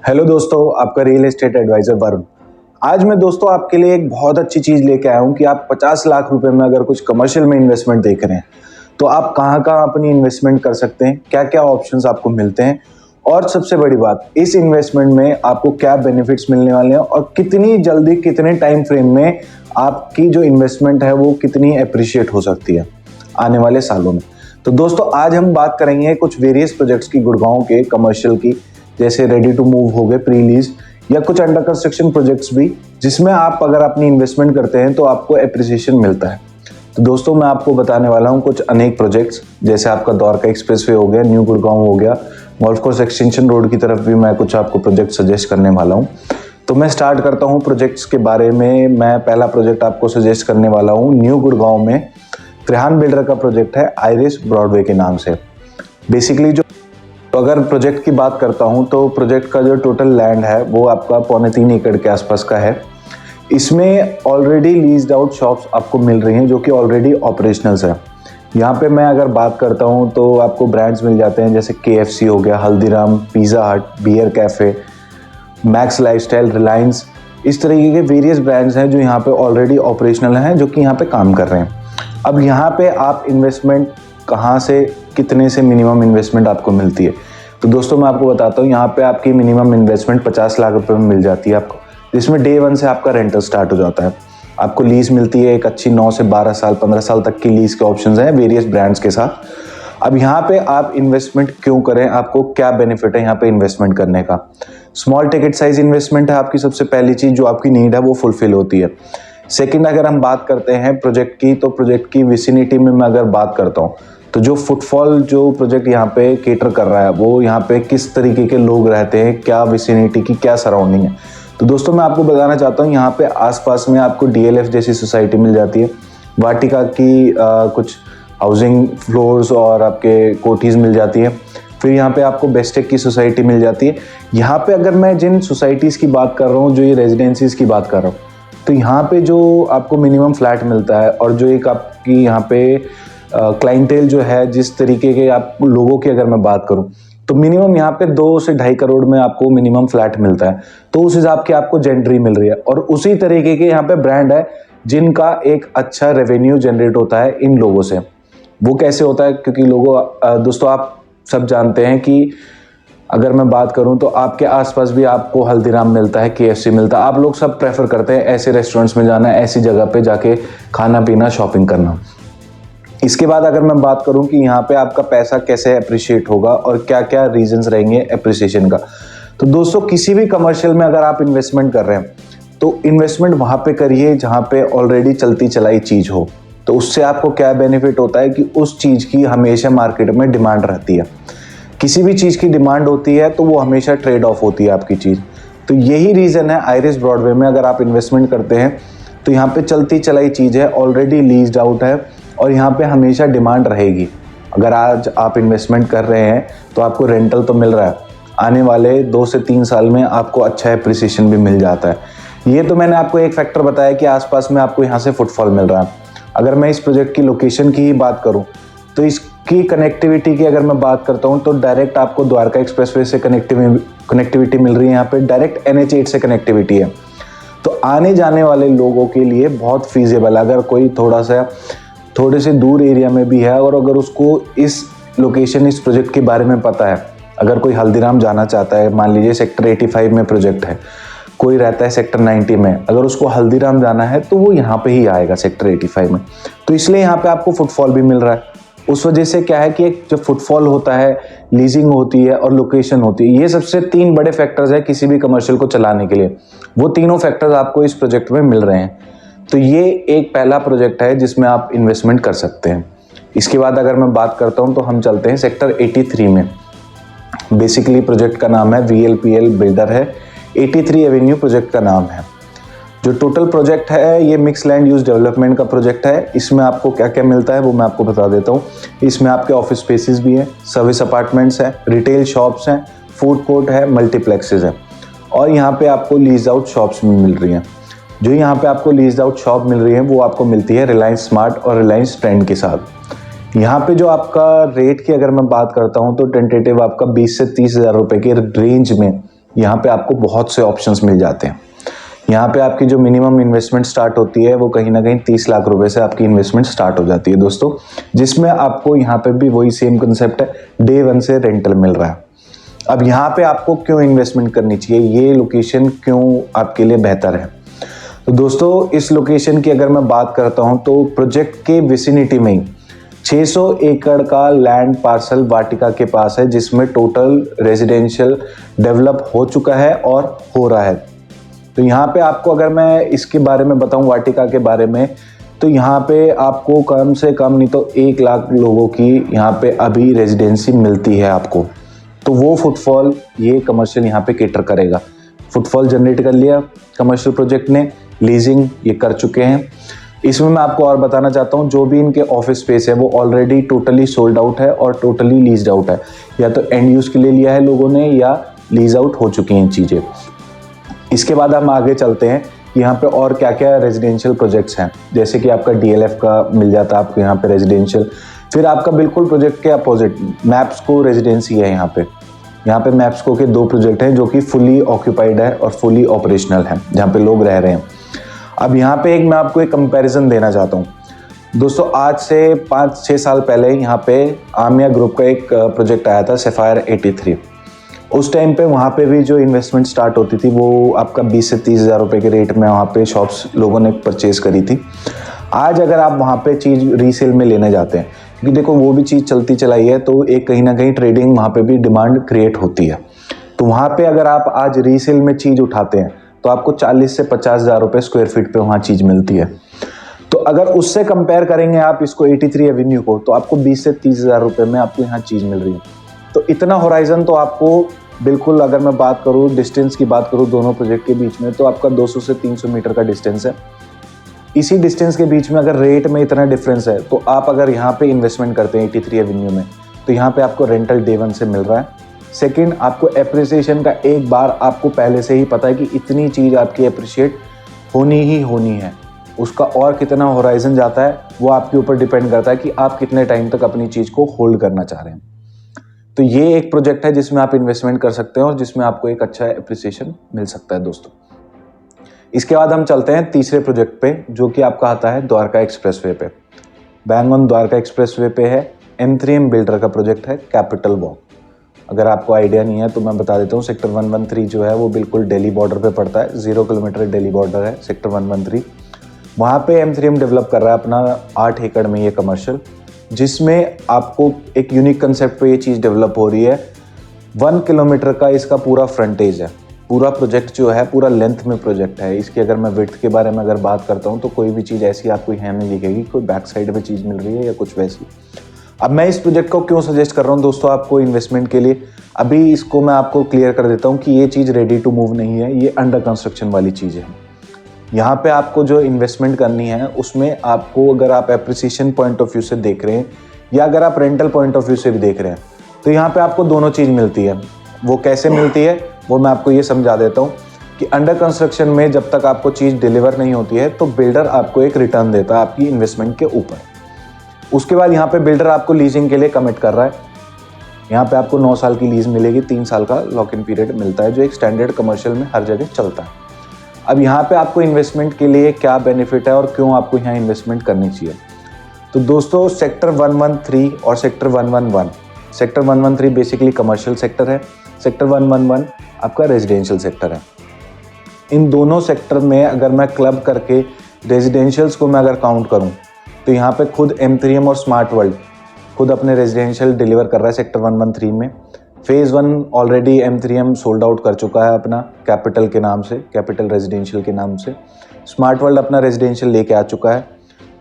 Hello दोस्तों, आपका real estate adviser Varun. आज मैं दोस्तों आपके लिए एक बहुत अच्छी चीज़ लेके आया हूँ कि आप 50 लाख रुपए में अगर कुछ कमर्शियल में इन्वेस्टमेंट देख रहे हैं तो आप कहाँ कहाँ अपनी इन्वेस्टमेंट कर सकते हैं, क्या क्या ऑप्शंस आपको मिलते हैं और सबसे बड़ी बात, इस इन्वेस्टमेंट में आपको क्या बेनिफिट्स मिलने वाले हैं और कितनी जल्दी कितने टाइम फ्रेम में आपकी जो इन्वेस्टमेंट है वो कितनी अप्रिशिएट हो सकती है आने वाले सालों में। तो दोस्तों आज हम बात करेंगे कुछ वेरियस प्रोजेक्ट्स की, गुड़गांव के कमर्शियल की, जैसे रेडी टू मूव हो गए, प्री लीज या कुछ अंडर कंस्ट्रक्शन प्रोजेक्ट्स भी, जिसमें आप अगर अपनी इन्वेस्टमेंट करते हैं तो आपको एप्रिसिएशन मिलता है। तो दोस्तों मैं आपको बताने वाला हूं कुछ अनेक प्रोजेक्ट्स, जैसे आपका द्वारका एक्सप्रेसवे हो गया, न्यू गुड़गांव हो गया, गोल्फ कोर्स एक्सटेंशन रोड की तरफ भी मैं कुछ आपको प्रोजेक्ट सजेस्ट करने वाला हूँ। तो मैं स्टार्ट करता हूँ प्रोजेक्ट्स के बारे में। मैं पहला प्रोजेक्ट आपको सजेस्ट करने वाला हूँ न्यू गुड़गांव में त्रिहान बिल्डर का प्रोजेक्ट है आइरिस ब्रॉडवे के नाम से। बेसिकली तो अगर प्रोजेक्ट की बात करता हूं तो प्रोजेक्ट का जो टोटल लैंड है वो आपका 3.25 एकड़ के आसपास का है। इसमें ऑलरेडी लीज्ड आउट शॉप्स आपको मिल रही हैं जो कि ऑलरेडी ऑपरेशनल्स है। यहाँ पे मैं अगर बात करता हूँ तो आपको ब्रांड्स मिल जाते हैं जैसे KFC हो गया, Haldiram, Pizza Hut, Beer Cafe, Max Lifestyle, Reliance, इस तरीके के वेरियस ब्रांड्स हैं जो यहाँ पे ऑलरेडी ऑपरेशनल हैं, जो कि यहाँ पे काम कर रहे हैं। अब यहाँ पे आप इन्वेस्टमेंट कहाँ से, कितने से मिनिमम इन्वेस्टमेंट आपको मिलती है, तो दोस्तों मैं आपको बताता हूँ। यहाँ पे आपकी मिनिमम इन्वेस्टमेंट 50 लाख रुपए में मिल जाती है आपको, जिसमें डे 1 से आपका रेंटल स्टार्ट हो जाता है। आपको लीज मिलती है एक अच्छी 9 से 12 साल, 15 साल तक की लीज के ऑप्शंस हैं वेरियस ब्रांड्स के साथ। अब यहाँ पे आप इन्वेस्टमेंट क्यों करें, आपको क्या बेनिफिट है यहाँ पे इन्वेस्टमेंट करने का। स्मॉल टिकट साइज इन्वेस्टमेंट है आपकी, सबसे पहली चीज़ जो आपकी नीड है वो फुलफिल होती है। सेकेंड, अगर हम बात करते हैं प्रोजेक्ट की, तो प्रोजेक्ट की विसिनिटी में मैं अगर बात करता हूँ तो जो फुटफॉल जो प्रोजेक्ट यहाँ पे केटर कर रहा है वो यहाँ पे किस तरीके के लोग रहते हैं, क्या विसिनिटी की क्या सराउंडिंग है। तो दोस्तों मैं आपको बताना चाहता हूँ, यहाँ पे आसपास में आपको DLF जैसी सोसाइटी मिल जाती है, वाटिका की कुछ हाउसिंग फ्लोर्स और आपके कोठीज मिल जाती है। फिर यहाँ पे आपको बेस्टेक की सोसाइटी मिल जाती है। यहाँ पे अगर मैं जिन सोसाइटीज़ की बात कर रहा हूँ, जो ये रेजिडेंसीज की बात कर रहा हूँ, तो यहाँ पे जो आपको मिनिमम फ्लैट मिलता है और जो एक आपकी यहाँ पे क्लाइंटेल जो है, जिस तरीके के आप लोगों की अगर मैं बात करूं, तो मिनिमम यहाँ पे 2 से 2.5 करोड़ में आपको मिनिमम फ्लैट मिलता है। तो उस हिसाब की आपको जेंट्री मिल रही है और उसी तरीके के यहाँ पे ब्रांड है जिनका एक अच्छा रेवेन्यू जनरेट होता है इन लोगों से। वो कैसे होता है, क्योंकि लोगों दोस्तों आप सब जानते हैं कि अगर मैं बात करूं तो आपके आसपास भी आपको हल्दीराम मिलता है, KFC मिलता है। आप लोग सब प्रेफर करते हैं ऐसे रेस्टोरेंट्स में जाना, ऐसी जगह पे जाके खाना पीना, शॉपिंग करना। इसके बाद अगर मैं बात करूं कि यहाँ पे आपका पैसा कैसे अप्रिशिएट होगा और क्या क्या रीजंस रहेंगे अप्रिसिएशन का, तो दोस्तों किसी भी कमर्शियल में अगर आप इन्वेस्टमेंट कर रहे हैं तो इन्वेस्टमेंट वहाँ पे करिए जहाँ पे ऑलरेडी चलती चलाई चीज़ हो। तो उससे आपको क्या बेनिफिट होता है कि उस चीज़ की हमेशा मार्केट में डिमांड रहती है। किसी भी चीज़ की डिमांड होती है तो वो हमेशा ट्रेड ऑफ होती है आपकी चीज़। तो यही रीज़न है आइरिस ब्रॉडवे में अगर आप इन्वेस्टमेंट करते हैं तो यहाँ पे चलती चलाई चीज़ है, ऑलरेडी लीज्ड आउट है और यहाँ पे हमेशा डिमांड रहेगी। अगर आज आप इन्वेस्टमेंट कर रहे हैं तो आपको रेंटल तो मिल रहा है, आने वाले 2 से 3 साल में आपको अच्छा एप्रिसिएशन भी मिल जाता है। ये तो मैंने आपको एक फैक्टर बताया कि आसपास में आपको यहाँ से फुटफॉल मिल रहा है। अगर मैं इस प्रोजेक्ट की लोकेशन की ही बात करूँ तो इसकी कनेक्टिविटी की अगर मैं बात करता हूँ तो डायरेक्ट आपको द्वारका एक्सप्रेसवे से कनेक्टिविटी मिल रही है। यहाँ पे डायरेक्ट NH8 से कनेक्टिविटी है, तो आने जाने वाले लोगों के लिए बहुत फीजेबल। अगर कोई थोड़े से दूर एरिया में भी है और अगर उसको इस लोकेशन, इस प्रोजेक्ट के बारे में पता है, अगर कोई हल्दीराम जाना चाहता है, मान लीजिए सेक्टर 85 में प्रोजेक्ट है, कोई रहता है सेक्टर 90 में, अगर उसको हल्दीराम जाना है तो वो यहाँ पे ही आएगा सेक्टर 85 में। तो इसलिए यहाँ पे आपको फुटफॉल भी मिल रहा है। उस वजह से क्या है कि एक जो फुटफॉल होता है, लीजिंग होती है और लोकेशन होती है, ये सबसे 3 बड़े फैक्टर्स है किसी भी कमर्शियल को चलाने के लिए। वो तीनों फैक्टर्स आपको इस प्रोजेक्ट में मिल रहे हैं। तो ये एक पहला प्रोजेक्ट है जिसमें आप इन्वेस्टमेंट कर सकते हैं। इसके बाद अगर मैं बात करता हूँ तो हम चलते हैं सेक्टर 83 में। बेसिकली प्रोजेक्ट का नाम है VLPL बिल्डर है, 83 एवेन्यू प्रोजेक्ट का नाम है। जो टोटल प्रोजेक्ट है ये मिक्स लैंड यूज डेवलपमेंट का प्रोजेक्ट है। इसमें आपको क्या क्या मिलता है वो मैं आपको बता देता हूँ। इसमें आपके ऑफिस स्पेसेस भी हैं, सर्विस अपार्टमेंट्स हैं, रिटेल शॉप्स हैं, फूड कोर्ट है, मल्टीप्लेक्सेस हैं और यहाँ पे आपको लीज आउट शॉप्स भी मिल रही हैं। जो यहाँ पे आपको लीज आउट शॉप मिल रही है वो आपको मिलती है रिलायंस स्मार्ट और रिलायंस ट्रेंड के साथ। यहाँ पे जो आपका रेट की अगर मैं बात करता हूँ तो टेंटेटिव आपका 20 से 30 हज़ार रुपये के रेंज में यहाँ पे आपको बहुत से ऑप्शंस मिल जाते हैं। यहाँ पे आपकी जो मिनिमम इन्वेस्टमेंट स्टार्ट होती है वो कहीं ना कहीं 30 लाख रुपए से आपकी इन्वेस्टमेंट स्टार्ट हो जाती है दोस्तों, जिसमें आपको यहाँ पे भी वही सेम कंसेप्ट है, डे 1 से रेंटल मिल रहा है। अब यहाँ पे आपको क्यों इन्वेस्टमेंट करनी चाहिए, ये लोकेशन क्यों आपके लिए बेहतर है? तो दोस्तों इस लोकेशन की अगर मैं बात करता हूँ तो प्रोजेक्ट के विसिनिटी में ही 600 एकड़ का लैंड पार्सल वाटिका के पास है, जिसमें टोटल रेजिडेंशियल डेवलप हो चुका है और हो रहा है। तो यहाँ पे आपको अगर मैं इसके बारे में बताऊँ, वाटिका के बारे में, तो यहाँ पे आपको कम से कम नहीं तो 1 लाख लोगों की यहाँ पे अभी रेजिडेंसी मिलती है आपको। तो वो फुटफॉल ये कमर्शियल यहाँ पे केटर करेगा। फुटफॉल जनरेट कर लिया कमर्शियल प्रोजेक्ट ने, लीजिंग ये कर चुके हैं। इसमें मैं आपको और बताना चाहता हूँ, जो भी इनके ऑफिस स्पेस है वो ऑलरेडी टोटली सोल्ड आउट है और टोटली लीज्ड आउट है। या तो एंड यूज के लिए लिया है लोगों ने या लीज आउट हो चुकी हैं चीज़ें। इसके बाद हम आगे चलते हैं कि यहाँ पे और क्या क्या रेजिडेंशियल प्रोजेक्ट्स हैं। जैसे कि आपका डीएलएफ का मिल जाता है आपको यहाँ पे रेजिडेंशियल। फिर आपका बिल्कुल प्रोजेक्ट के अपोजिट मैप्सको रेजिडेंसी है यहाँ पे। यहाँ पे मैप्सको के 2 प्रोजेक्ट हैं जो कि फुली ऑक्यूपाइड है और फुली ऑपरेशनल है, जहाँ पे लोग रह रहे हैं। अब यहाँ पे मैं आपको एक कंपैरिजन देना चाहता हूँ दोस्तों। आज से 5-6 साल पहले यहाँ पे आमिया ग्रुप का एक प्रोजेक्ट आया था, सैफायर 83। उस टाइम पे वहाँ पे भी जो इन्वेस्टमेंट स्टार्ट होती थी वो आपका 20 से 30 हज़ार रुपये के रेट में वहाँ पे शॉप्स लोगों ने परचेज करी थी। आज अगर आप वहाँ पे चीज़ रीसेल में लेने जाते हैं, क्योंकि देखो वो भी चीज़ चलती चलाई है, तो एक कहीं ना कहीं ट्रेडिंग वहाँ पे भी डिमांड क्रिएट होती है। तो वहाँ पे अगर आप आज रीसेल में चीज़ उठाते हैं तो आपको 40 से 50 हज़ार रुपये स्क्वायर फीट पे वहाँ चीज़ मिलती है। तो अगर उससे कंपेयर करेंगे आप इसको 83 एवेन्यू को, तो आपको 20 से 30 हज़ार रुपये में आपको यहाँ चीज़ मिल रही है। तो इतना होराइजन तो आपको बिल्कुल, अगर मैं बात करूँ डिस्टेंस की बात करूँ दोनों प्रोजेक्ट के बीच में, तो आपका 200 से 300 मीटर का डिस्टेंस है। इसी डिस्टेंस के बीच में अगर रेट में इतना डिफरेंस है, तो आप अगर यहाँ पे इन्वेस्टमेंट करते हैं 83 एवेन्यू में, तो यहाँ पे आपको रेंटल डे 1 से मिल रहा है। सेकंड, आपको एप्रिसिएशन का एक बार आपको पहले से ही पता है कि इतनी चीज़ आपकी एप्रिशिएट होनी ही होनी है। उसका और कितना होराइजन जाता है वो आपके ऊपर डिपेंड करता है कि आप कितने टाइम तक अपनी चीज़ को होल्ड करना चाह रहे हैं। तो ये एक प्रोजेक्ट है जिसमें आप इन्वेस्टमेंट कर सकते हैं और जिसमें आपको एक अच्छा एप्रिसिएशन मिल सकता है दोस्तों। इसके बाद हम चलते हैं तीसरे प्रोजेक्ट पे, जो कि आपका आता है द्वारका एक्सप्रेसवे पे। बैंग ऑन द्वारका एक्सप्रेसवे पे है, M3M बिल्डर का प्रोजेक्ट है, कैपिटल वॉक। अगर आपको आइडिया नहीं है तो मैं बता देता हूँ, सेक्टर 113 जो है वो बिल्कुल दिल्ली बॉर्डर पे पड़ता है। 0 किलोमीटर दिल्ली बॉर्डर है सेक्टर 113। वहाँ पे M3M डेवलप कर रहा है अपना 8 एकड़ में ये कमर्शियल, जिसमें आपको एक यूनिक कंसेप्ट पे ये चीज़ डेवलप हो रही है। 1 किलोमीटर का इसका पूरा फ्रंटेज है। पूरा प्रोजेक्ट जो है पूरा लेंथ में प्रोजेक्ट है। इसकी अगर मैं विड्थ के बारे में अगर बात करता हूँ तो कोई भी चीज़ ऐसी आपको यहाँ नहीं दिखेगी, कोई बैक साइड में चीज़ मिल रही है या कुछ वैसी। अब मैं इस प्रोजेक्ट को क्यों सजेस्ट कर रहा हूँ दोस्तों आपको इन्वेस्टमेंट के लिए, अभी इसको मैं आपको क्लियर कर देता हूँ कि ये चीज़ रेडी टू मूव नहीं है, ये अंडर कंस्ट्रक्शन वाली चीज़ है। यहाँ पे आपको जो इन्वेस्टमेंट करनी है उसमें आपको, अगर आप एप्रिसिएशन पॉइंट ऑफ व्यू से देख रहे हैं या अगर आप रेंटल पॉइंट ऑफ व्यू से भी देख रहे हैं, तो यहाँ पे आपको दोनों चीज़ मिलती है। वो कैसे मिलती है वो मैं आपको ये समझा देता हूँ कि अंडर कंस्ट्रक्शन में जब तक आपको चीज़ डिलीवर नहीं होती है तो बिल्डर आपको एक रिटर्न देता है आपकी इन्वेस्टमेंट के ऊपर। उसके बाद यहाँ पे बिल्डर आपको लीजिंग के लिए कमिट कर रहा है। यहाँ पे आपको 9 साल की लीज मिलेगी, 3 साल का लॉक इन पीरियड मिलता है, जो एक स्टैंडर्ड कमर्शियल में हर जगह चलता है। अब यहाँ पे आपको इन्वेस्टमेंट के लिए क्या बेनिफिट है और क्यों आपको यहाँ इन्वेस्टमेंट करनी चाहिए, तो दोस्तों सेक्टर 113 और sector 111, sector 113 basically commercial sector है, सेक्टर 111 आपका रेजिडेंशियल सेक्टर है। इन दोनों सेक्टर में अगर मैं क्लब करके रेजिडेंशियल्स को मैं अगर काउंट करूं तो यहाँ पे खुद M3M और स्मार्ट वर्ल्ड खुद अपने रेजिडेंशियल डिलीवर कर रहा है सेक्टर 113 में। Phase 1 already M3M sold out कर चुका है अपना कैपिटल के नाम से, कैपिटल रेजिडेंशियल के नाम से। स्मार्ट वर्ल्ड अपना रेजिडेंशियल लेके आ चुका है।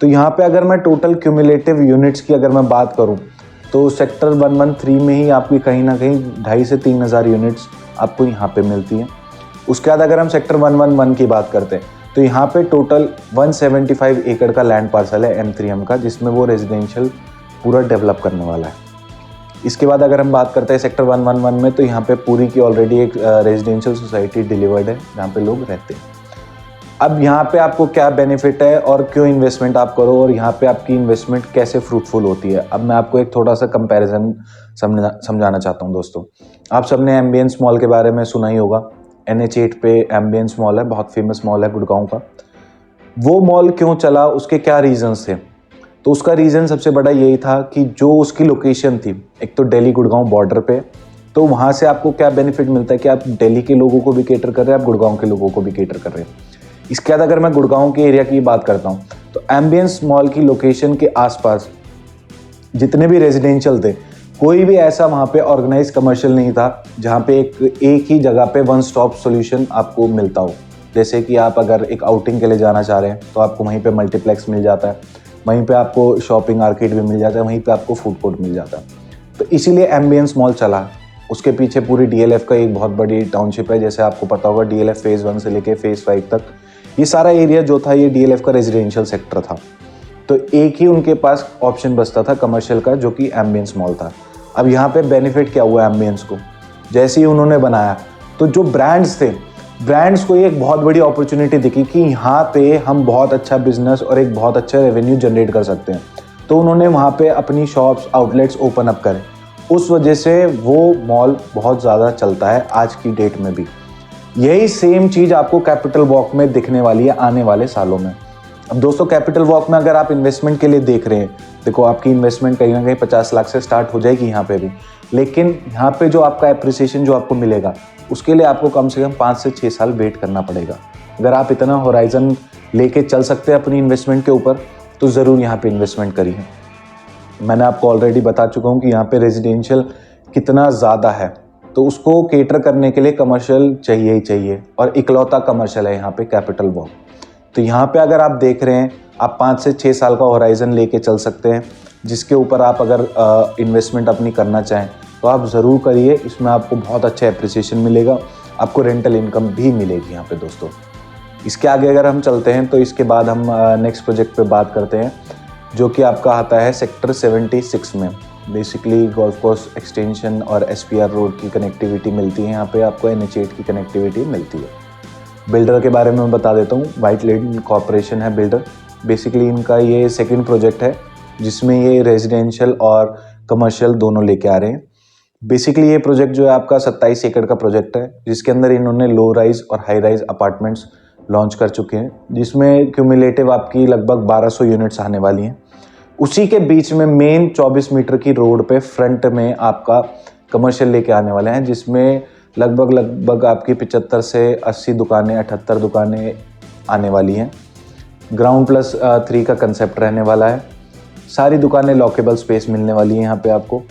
तो यहाँ पे अगर मैं टोटल क्यूमुलेटिव यूनिट्स की अगर मैं बात करूँ तो सेक्टर 113 में ही आपकी कहीं ना कहीं 2,500 से 3,000 यूनिट्स आपको यहाँ पे मिलती हैं। उसके बाद अगर हम सेक्टर 111 की बात करते हैं तो यहाँ पे टोटल 175 एकड़ का लैंड पार्सल है M3M का, जिसमें वो रेजिडेंशियल पूरा डेवलप करने वाला है। इसके बाद अगर हम बात करते हैं सेक्टर 111 में, तो यहाँ पे पूरी की ऑलरेडी एक रेजिडेंशियल सोसाइटी डिलीवर्ड है जहाँ पे लोग रहते हैं। अब यहाँ पे आपको क्या बेनिफिट है और क्यों इन्वेस्टमेंट आप करो और यहाँ पे आपकी इन्वेस्टमेंट कैसे फ्रूटफुल होती है, अब मैं आपको एक थोड़ा सा कंपैरिजन समझाना चाहता हूँ दोस्तों। आप सबने एम्बियंस मॉल के बारे में सुना ही होगा। NH8 पे एम्बियंस मॉल है, बहुत फेमस मॉल है गुड़गांव का। वो मॉल क्यों चला, उसके क्या रीजंस थे? तो उसका रीज़न सबसे बड़ा यही था कि जो उसकी लोकेशन थी, एक तो दिल्ली गुड़गांव बॉर्डर पे, तो वहाँ से आपको क्या बेनिफिट मिलता है कि आप दिल्ली के लोगों को भी केटर कर रहे हैं, आप गुड़गांव के लोगों को भी केटर कर रहे हैं। इसके बाद अगर मैं गुड़गांव के एरिया की बात करता हूँ तो एम्बियंस मॉल की लोकेशन के आसपास जितने भी रेजिडेंशियल थे, कोई भी ऐसा वहाँ पे ऑर्गेनाइज कमर्शियल नहीं था जहाँ पे एक ही जगह पे वन स्टॉप सॉल्यूशन आपको मिलता हो। जैसे कि आप अगर एक आउटिंग के लिए जाना चाह रहे हैं तो आपको वहीं पे मल्टीप्लेक्स मिल जाता है, वहीं पे आपको शॉपिंग आर्केड भी मिल जाता है, वहीं पे आपको फूड कोर्ट मिल जाता है। तो इसीलिए एम्बियंस मॉल चला। उसके पीछे पूरी DLF का एक बहुत बड़ी टाउनशिप है, जैसे आपको पता होगा DLF फेज़ 1 से लेके फेज़ 5 तक ये सारा एरिया जो था ये DLF का रेजिडेंशियल सेक्टर था। तो एक ही उनके पास ऑप्शन बचता था कमर्शियल का, जो कि एम्बियंस मॉल था। अब यहाँ पे बेनिफिट क्या हुआ एम्बियंस को, जैसे ही उन्होंने बनाया तो जो ब्रांड्स थे, ब्रांड्स को एक बहुत बड़ी अपॉर्चुनिटी दिखी कि यहाँ पे हम बहुत अच्छा बिजनेस और एक बहुत अच्छा रेवेन्यू जनरेट कर सकते हैं। तो उन्होंने वहाँ पे अपनी शॉप्स, आउटलेट्स ओपन अप करे। उस वजह से वो मॉल बहुत ज़्यादा चलता है आज की डेट में भी। यही सेम चीज़ आपको कैपिटल वॉक में दिखने वाली है आने वाले सालों में। अब दोस्तों कैपिटल वॉक में अगर आप इन्वेस्टमेंट के लिए देख रहे हैं, देखो आपकी इन्वेस्टमेंट कहीं ना कहीं 50 लाख से स्टार्ट हो जाएगी यहाँ पे भी, लेकिन यहाँ पे जो आपका एप्रिसिएशन जो आपको मिलेगा उसके लिए आपको कम से कम 5 से 6 साल वेट करना पड़ेगा। अगर आप इतना होराइजन लेके चल सकते हैं अपनी इन्वेस्टमेंट के ऊपर तो ज़रूर यहाँ पे इन्वेस्टमेंट करिए। मैंने आपको ऑलरेडी बता चुका हूँ कि यहाँ पे रेजिडेंशियल कितना ज़्यादा है, तो उसको केटर करने के लिए कमर्शियल चाहिए ही चाहिए, और इकलौता कमर्शियल है यहाँ पे कैपिटल वॉक। तो यहाँ पे अगर आप देख रहे हैं, आप 5 से 6 साल का होराइजन लेके चल सकते हैं, जिसके ऊपर आप अगर इन्वेस्टमेंट अपनी करना चाहें तो आप ज़रूर करिए। इसमें आपको बहुत अच्छा एप्रिसिएशन मिलेगा, आपको रेंटल इनकम भी मिलेगी यहाँ पे दोस्तों। इसके आगे अगर हम चलते हैं तो इसके बाद हम नेक्स्ट प्रोजेक्ट पे बात करते हैं, जो कि आपका आता है सेक्टर 76 में। बेसिकली गोल्फ कोर्स एक्सटेंशन और SPR रोड की कनेक्टिविटी मिलती है, यहाँ पे आपको NH8 की कनेक्टिविटी मिलती है। बिल्डर के बारे में मैं बता देता हूँ, व्हाइट लेड कॉर्पोरेशन है बिल्डर। बेसिकली इनका ये सेकंड प्रोजेक्ट है जिसमें ये रेजिडेंशियल और कमर्शियल दोनों लेके आ रहे हैं। बेसिकली ये प्रोजेक्ट जो है आपका 27 एकड़ का प्रोजेक्ट है, जिसके अंदर इन्होंने लो राइज और हाई राइज अपार्टमेंट्स लॉन्च कर चुके हैं, जिसमें क्यूमुलेटिव आपकी लगभग 1200 यूनिट्स आने वाली हैं। उसी के बीच में मेन 24 मीटर की रोड पे फ्रंट में आपका कमर्शियल लेके आने वाले हैं, जिसमें लगभग आपकी 75 से 80 दुकानें, 78 दुकानें आने वाली हैं। ग्राउंड प्लस 3 का कंसेप्ट रहने वाला है। सारी दुकानें लॉकेबल स्पेस मिलने वाली हैं यहाँ पे आपको।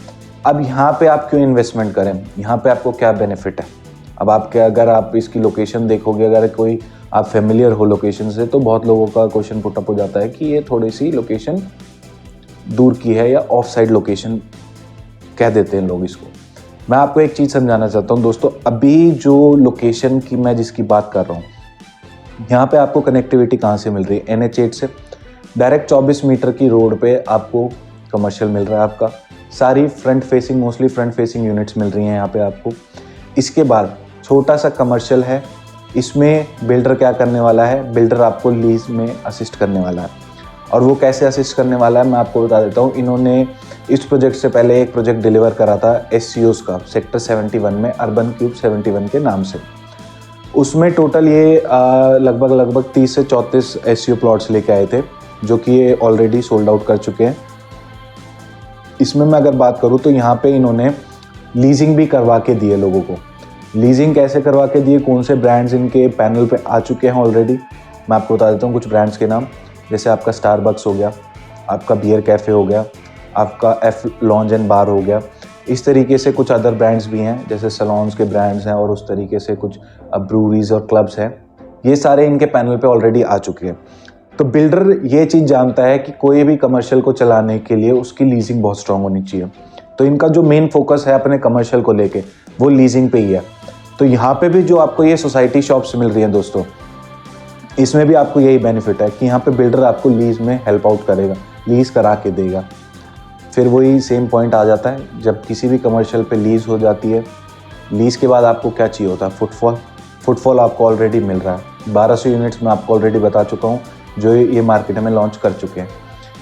अब यहाँ पे आप क्यों इन्वेस्टमेंट करें, यहाँ पे आपको क्या बेनिफिट है? अब आपके अगर आप इसकी लोकेशन देखोगे, अगर कोई आप फेमिलियर हो लोकेशन से, तो बहुत लोगों का क्वेश्चन पुटअप हो जाता है कि ये थोड़ी सी लोकेशन दूर की है या ऑफ साइड लोकेशन कह देते हैं लोग इसको। मैं आपको एक चीज़ समझाना चाहता हूँ दोस्तों, अभी जो लोकेशन की मैं जिसकी बात कर रहा हूँ, यहाँ पे आपको कनेक्टिविटी कहाँ से मिल रही है? NH8 से डायरेक्ट 24 मीटर की रोड पे आपको कमर्शियल मिल रहा है आपका। सारी front facing, mostly front facing units मिल रही हैं यहाँ पे आपको। इसके बाद छोटा सा कमर्शियल है, इसमें बिल्डर क्या करने वाला है, बिल्डर आपको लीज में असिस्ट करने वाला है। और वो कैसे असिस्ट करने वाला है मैं आपको बता देता हूँ। इन्होंने इस प्रोजेक्ट से पहले एक प्रोजेक्ट डिलीवर करा था SCOs का, सेक्टर 71 में, अर्बन क्यूब 71 के नाम से। उसमें टोटल ये लगभग 30 से 34 SCO प्लॉट्स लेके आए थे, जो कि ये ऑलरेडी सोल्ड आउट कर चुके हैं। इसमें मैं अगर बात करूँ तो यहाँ पे इन्होंने लीजिंग भी करवा के दिए लोगों को। लीजिंग कैसे करवा के दिए, कौन से ब्रांड्स इनके पैनल पे आ चुके हैं ऑलरेडी, मैं आपको बता देता हूँ कुछ ब्रांड्स के नाम। जैसे आपका स्टारबक्स हो गया, आपका बियर कैफ़े हो गया, आपका F लॉन्ज एंड बार हो गया। इस तरीके से कुछ अदर ब्रांड्स भी हैं, जैसे सलॉन्स के ब्रांड्स हैं, और उस तरीके से कुछ ब्रूरीज और क्लब्स हैं। ये सारे इनके पैनल पे ऑलरेडी आ चुके हैं। तो बिल्डर ये चीज़ जानता है कि कोई भी कमर्शियल को चलाने के लिए उसकी लीजिंग बहुत स्ट्रांग होनी चाहिए। तो इनका जो मेन फोकस है अपने कमर्शियल को लेके, वो लीजिंग पे ही है। तो यहाँ पे भी जो आपको ये सोसाइटी शॉप्स मिल रही हैं दोस्तों, इसमें भी आपको यही बेनिफिट है कि यहाँ पे बिल्डर आपको लीज में हेल्प आउट करेगा, लीज करा के देगा। फिर वही सेम पॉइंट आ जाता है, जब किसी भी कमर्शियल पे लीज हो जाती है, लीज के बाद आपको क्या चाहिए होता है? फुटफॉल। फुटफॉल आपको ऑलरेडी मिल रहा है। 1200 यूनिट्स मैं आपको ऑलरेडी बता चुका हूँ जो ये मार्केट में लॉन्च कर चुके हैं।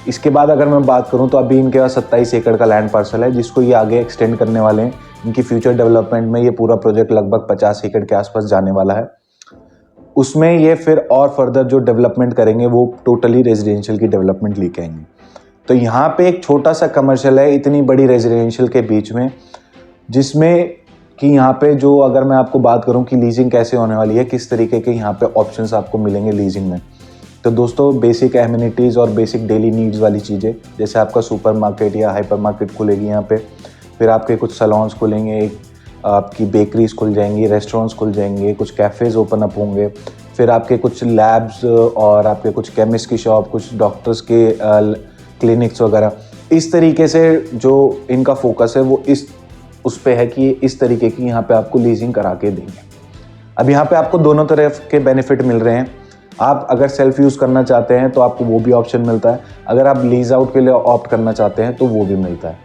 इसके बाद अगर मैं बात करूँ तो अभी इनके पास 27 एकड़ का लैंड पार्सल है जिसको ये आगे एक्सटेंड करने वाले हैं। इनकी फ्यूचर डेवलपमेंट में ये पूरा प्रोजेक्ट लगभग 50 एकड़ के आसपास जाने वाला है। उसमें ये फिर और फर्दर जो डेवलपमेंट करेंगे वो टोटली रेजिडेंशियल की डेवलपमेंट लेके आएंगे। तो यहाँ पे एक छोटा सा कमर्शियल है इतनी बड़ी रेजिडेंशियल के बीच में, जिसमें कि यहाँ पे जो अगर मैं आपको बात करूँ कि लीजिंग कैसे होने वाली है, किस तरीके के यहाँ पे ऑप्शंस आपको मिलेंगे लीजिंग में। तो दोस्तों बेसिक एमिनिटीज़ और बेसिक डेली नीड्स वाली चीज़ें, जैसे आपका सुपरमार्केट या हाइपर मार्केट खुलेगी यहाँ पे, फिर आपके कुछ सलॉन्स खुलेंगे, आपकी बेकरीज खुल जाएंगी, रेस्टोरेंट्स खुल जाएंगे, कुछ कैफ़ेज़ ओपन अप होंगे, फिर आपके कुछ लैब्स और आपके कुछ केमिस्ट की शॉप, कुछ डॉक्टर्स के क्लिनिक्स वगैरह। इस तरीके से जो इनका फोकस है वो उस पे है कि इस तरीके की यहाँ पे आपको लीजिंग करा के देंगे। अब यहाँ पे आपको दोनों तरफ के बेनिफिट मिल रहे हैं। आप अगर सेल्फ यूज़ करना चाहते हैं तो आपको वो भी ऑप्शन मिलता है, अगर आप लीज आउट के लिए ऑप्ट करना चाहते हैं तो वो भी मिलता है।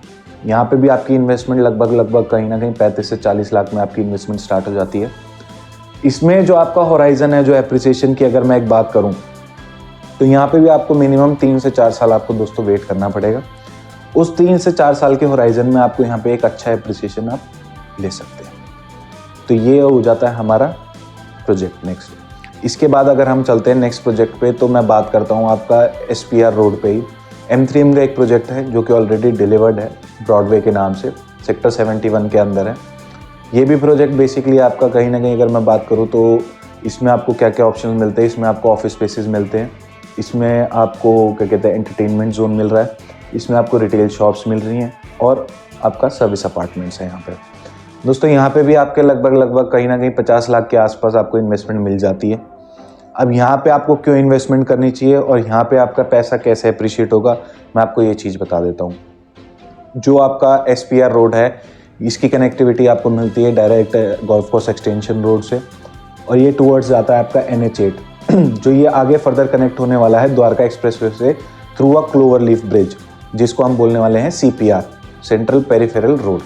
यहाँ पे भी आपकी इन्वेस्टमेंट लगभग कहीं ना कहीं 35 से 40 लाख में आपकी इन्वेस्टमेंट स्टार्ट हो जाती है। इसमें जो आपका होराइजन है, जो एप्रिसिएशन की अगर मैं एक बात करूँ तो यहाँ पे भी आपको मिनिमम 3 से 4 साल आपको दोस्तों वेट करना पड़ेगा। उस 3 से 4 साल के होराइजन में आपको यहाँ पे एक अच्छा एप्रिसिएशन आप ले सकते हैं। तो ये हो जाता है हमारा प्रोजेक्ट नेक्स्ट। इसके बाद अगर हम चलते हैं नेक्स्ट प्रोजेक्ट पे, तो मैं बात करता हूँ आपका SPR रोड पे ही M3M का एक प्रोजेक्ट है जो कि ऑलरेडी डिलीवर्ड है ब्रॉडवे के नाम से, सेक्टर 71 के अंदर है। ये भी प्रोजेक्ट बेसिकली आपका कहीं ना कहीं अगर मैं बात करूँ तो इसमें आपको क्या क्या ऑप्शन मिलते हैं। इसमें आपको ऑफिस स्पेसेस मिलते हैं, इसमें आपको क्या कहते हैं एंटरटेनमेंट जोन मिल रहा है, इसमें आपको रिटेल शॉप्स मिल रही हैं और आपका सर्विस अपार्टमेंट्स है यहाँ पे। दोस्तों यहाँ पे भी आपके लगभग कहीं ना कहीं 50 लाख के आसपास आपको इन्वेस्टमेंट मिल जाती है। अब यहाँ पे आपको क्यों इन्वेस्टमेंट करनी चाहिए और यहाँ पे आपका पैसा कैसे अप्रिशिएट होगा, मैं आपको ये चीज़ बता देता हूँ। जो आपका SPR रोड है इसकी कनेक्टिविटी आपको मिलती है direct golf course extension road से, और ये टूवर्ड्स जाता है आपका NH8 जो ये आगे फर्दर कनेक्ट होने वाला है द्वारका एक्सप्रेसवे से through a clover leaf bridge, जिसको हम बोलने वाले हैं CPR, सेंट्रल पेरिफेरल रोड।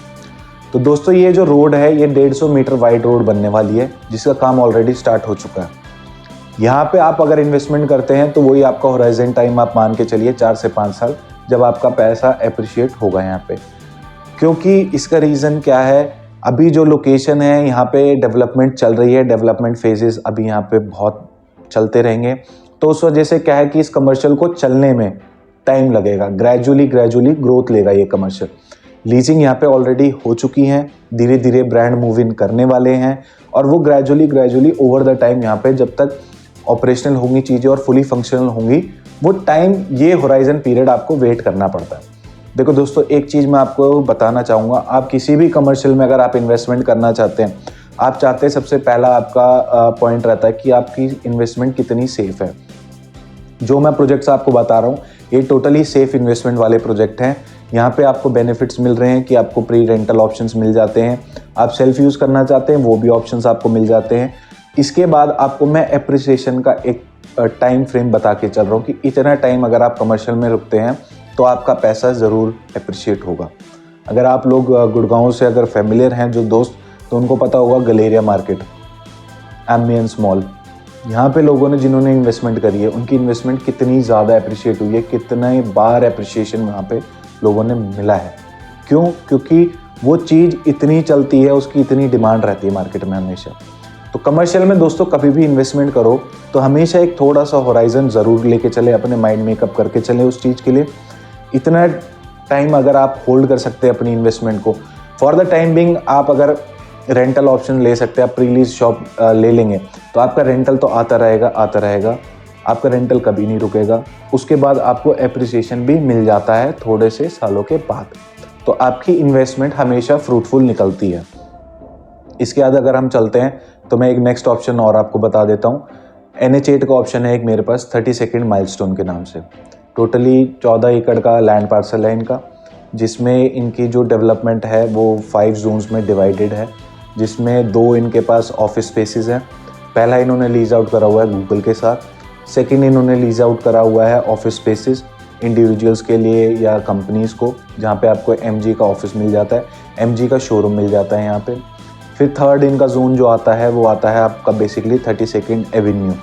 तो दोस्तों ये जो रोड है ये 150 मीटर वाइड रोड बनने वाली है, जिसका काम ऑलरेडी स्टार्ट हो चुका है। यहाँ पे आप अगर इन्वेस्टमेंट करते हैं तो वही आपका होराइजन टाइम आप मान के चलिए 4 से 5 साल, जब आपका पैसा अप्रिशिएट होगा यहाँ पे। क्योंकि इसका रीज़न क्या है, अभी जो लोकेशन है यहाँ पे डेवलपमेंट चल रही है, डेवलपमेंट फेजेस अभी यहाँ पे बहुत चलते रहेंगे। तो उस वजह से क्या है कि इस कमर्शियल को चलने में टाइम लगेगा, ग्रेजुअली ग्रोथ लेगा ये कमर्शियल। लीजिंग यहाँ पे ऑलरेडी हो चुकी है, धीरे धीरे ब्रांड मूव इन करने वाले हैं और वो ग्रेजुअली ओवर द टाइम यहाँ पे जब तक ऑपरेशनल होंगी चीज़ें और फुली फंक्शनल होंगी, वो टाइम, ये होराइजन पीरियड आपको वेट करना पड़ता है। देखो दोस्तों एक चीज़ मैं आपको बताना चाहूँगा, आप किसी भी कमर्शियल में अगर आप इन्वेस्टमेंट करना चाहते हैं, आप चाहते हैं सबसे पहला आपका पॉइंट रहता है कि आपकी इन्वेस्टमेंट कितनी सेफ है। जो मैं प्रोजेक्ट्स आपको बता रहा हूँ ये टोटली सेफ इन्वेस्टमेंट वाले प्रोजेक्ट हैं। यहाँ पे आपको बेनिफिट्स मिल रहे हैं कि आपको प्री रेंटल ऑप्शंस मिल जाते हैं, आप सेल्फ यूज़ करना चाहते हैं वो भी ऑप्शंस आपको मिल जाते हैं। इसके बाद आपको मैं एप्रिसिएशन का एक टाइम फ्रेम बता के चल रहा हूँ कि इतना टाइम अगर आप कमर्शियल में रुकते हैं तो आपका पैसा ज़रूर अप्रिशिएट होगा। अगर आप लोग गुड़गांव से अगर फेमिलियर हैं जो दोस्त, तो उनको पता होगा गलेरिया मार्केट, एम्बियंस मॉल, यहाँ पे लोगों ने जिन्होंने इन्वेस्टमेंट करी है उनकी इन्वेस्टमेंट कितनी ज़्यादा अप्रिशिएट हुई है, कितने बार अप्रिशिएशन वहाँ पे लोगों ने मिला है। क्यों? क्योंकि वो चीज़ इतनी चलती है, उसकी इतनी डिमांड रहती है मार्केट में हमेशा। तो कमर्शियल में दोस्तों कभी भी इन्वेस्टमेंट करो तो हमेशा एक थोड़ा सा होराइजन ज़रूर लेके चले, अपने माइंड मेकअप करके चले उस चीज़ के लिए। इतना टाइम अगर आप होल्ड कर सकते हैं अपनी इन्वेस्टमेंट को, फॉर द टाइम बिंग आप अगर रेंटल ऑप्शन ले सकते हैं, आप प्री लीज शॉप ले लेंगे तो आपका रेंटल तो आता रहेगा, आपका रेंटल कभी नहीं रुकेगा। उसके बाद आपको एप्रिसिएशन भी मिल जाता है थोड़े से सालों के बाद, तो आपकी इन्वेस्टमेंट हमेशा फ्रूटफुल निकलती है। इसके बाद अगर हम चलते हैं तो मैं एक नेक्स्ट ऑप्शन और आपको बता देता हूँ। NH8 का ऑप्शन है एक मेरे पास 32nd माइलस्टोन के नाम से। टोटली 14 एकड़ का लैंड पार्सल है इनका, जिसमें इनकी जो डेवलपमेंट है वो 5 जोन्स में डिवाइडेड है, जिसमें 2 इनके पास ऑफिस स्पेसेस हैं। पहला इन्होंने लीज आउट करा हुआ है गूगल के साथ, सेकंड इन्होंने लीज आउट करा हुआ है ऑफिस स्पेसेस इंडिविजुअल्स के लिए या कंपनीज़ को, जहाँ पे आपको MG का ऑफिस मिल जाता है, MG का शोरूम मिल जाता है यहाँ पे। फिर थर्ड इनका जोन जो आता है वो आता है आपका बेसिकली 32nd एवेन्यू,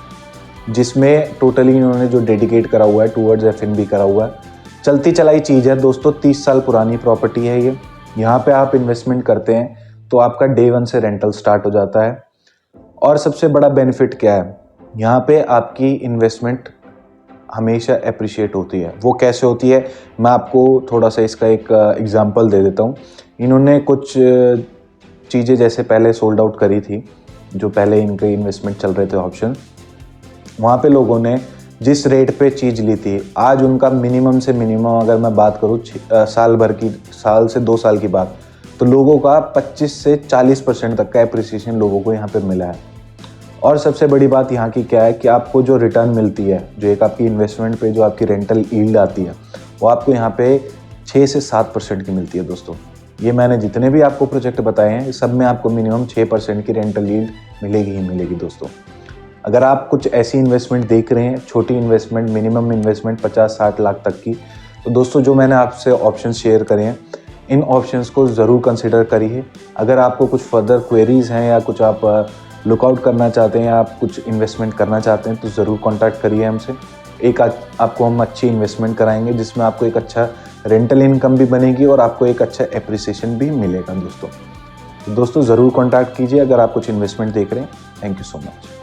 जिसमें टोटली इन्होंने जो डेडिकेट करा हुआ है टूवर्ड्स F&B करा हुआ है। चलती चलाई चीज़ है दोस्तों, 30 साल पुरानी प्रॉपर्टी है ये। यहाँ पे आप इन्वेस्टमेंट करते हैं तो आपका डे 1 से रेंटल स्टार्ट हो जाता है। और सबसे बड़ा बेनिफिट क्या है, यहाँ पे आपकी इन्वेस्टमेंट हमेशा अप्रिशिएट होती है। वो कैसे होती है, मैं आपको थोड़ा सा इसका एक एग्जांपल दे देता हूँ। इन्होंने कुछ चीज़ें जैसे पहले सोल्ड आउट करी थी, जो पहले इनके इन्वेस्टमेंट चल रहे थे ऑप्शन, वहाँ पे लोगों ने जिस रेट पे चीज़ ली थी, आज उनका मिनिमम से मिनिमम अगर मैं बात करूँ साल से 2 साल की बात, तो लोगों का 25 से 40% तक का एप्रिसिएशन लोगों को यहाँ पे मिला है। और सबसे बड़ी बात यहाँ की क्या है कि आपको जो रिटर्न मिलती है, जो एक आपकी इन्वेस्टमेंट पे जो आपकी रेंटल यील्ड आती है, वो आपको यहाँ पे 6 से 7% की मिलती है दोस्तों। ये मैंने जितने भी आपको प्रोजेक्ट बताए हैं, सब में आपको मिनिमम 6% की रेंटल यील्ड मिलेगी ही मिलेगी दोस्तों। अगर आप कुछ ऐसी इन्वेस्टमेंट देख रहे हैं, छोटी इन्वेस्टमेंट, मिनिमम इन्वेस्टमेंट 50-60 लाख तक की, तो दोस्तों जो मैंने आपसे ऑप्शन शेयर करे हैं, इन ऑप्शंस को ज़रूर कंसिडर करिए। अगर आपको कुछ फर्दर क्वेरीज़ हैं या कुछ आप लुकआउट करना चाहते हैं या आप कुछ इन्वेस्टमेंट करना चाहते हैं, तो ज़रूर कॉन्टैक्ट करिए हमसे। आपको हम अच्छी इन्वेस्टमेंट कराएंगे जिसमें आपको एक अच्छा रेंटल इनकम भी बनेगी और आपको एक अच्छा एप्रिसिएशन भी मिलेगा दोस्तों। तो दोस्तों ज़रूर कॉन्टैक्ट कीजिए अगर आप कुछ इन्वेस्टमेंट देख रहे हैं। Thank you so much.